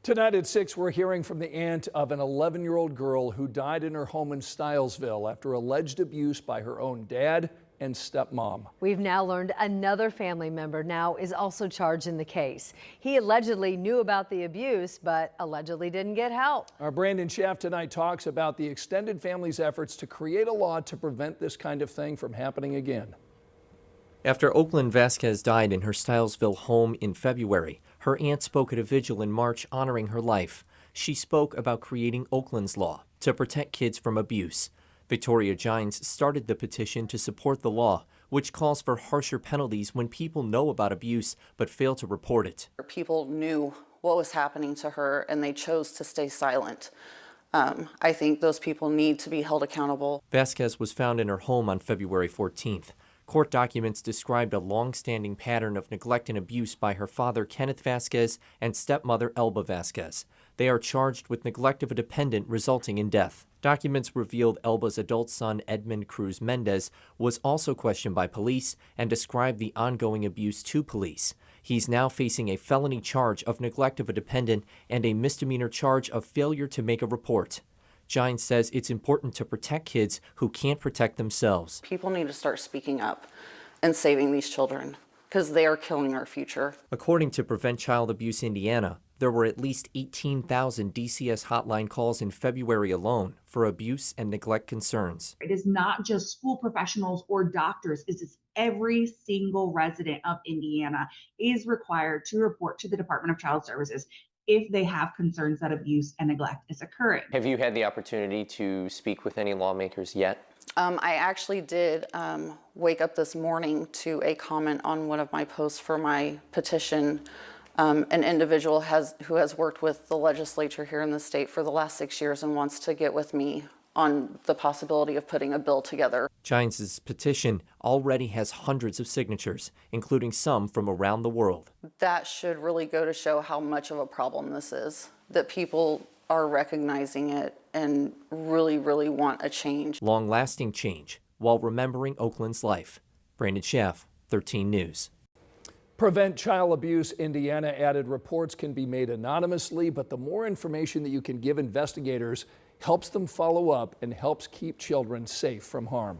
Tonight at 6, we're hearing from the aunt of an 11-year-old girl who died in her home in Stilesville after alleged abuse by her own dad and stepmom. We've now learned another family member now is also charged in the case. He allegedly knew about the abuse, but allegedly didn't get help. Our Brandon Schaff tonight talks about the extended family's efforts to create a law to prevent this kind of thing from happening again. After Oaklynn Vazquez died in her Stilesville home in February, her aunt spoke at a vigil in March honoring her life. She spoke about creating Oaklynn's law to protect kids from abuse. Victoria Gines started the petition to support the law, which calls for harsher penalties when people know about abuse but fail to report it. People knew what was happening to her and they chose to stay silent. I think those people need to be held accountable. Vazquez was found in her home on February 14th. Court documents described a long-standing pattern of neglect and abuse by her father, Kenneth Vazquez, and stepmother, Elba Vazquez. They are charged with neglect of a dependent resulting in death. Documents revealed Elba's adult son, Edmund Cruz Mendez, was also questioned by police and described the ongoing abuse to police. He's now facing a felony charge of neglect of a dependent and a misdemeanor charge of failure to make a report. Gines says it's important to protect kids who can't protect themselves. People need to start speaking up and saving these children because they are killing our future. According to Prevent Child Abuse Indiana, there were at least 18,000 DCS hotline calls in February alone for abuse and neglect concerns. It is not just school professionals or doctors. It is every single resident of Indiana is required to report to the Department of Child Services if they have concerns that abuse and neglect is occurring. Have you had the opportunity to speak with any lawmakers yet? I actually did wake up this morning to a comment on one of my posts for my petition. An individual who has worked with the legislature here in the state for the last 6 years and wants to get with me on the possibility of putting a bill together. Gines's petition already has hundreds of signatures, including some from around the world. That should really go to show how much of a problem this is, that people are recognizing it and really, really want a change. Long-lasting change while remembering Oaklynn's life. Brandon Schaff, 13 News. Prevent Child Abuse Indiana added reports can be made anonymously, but the more information that you can give investigators helps them follow up and helps keep children safe from harm.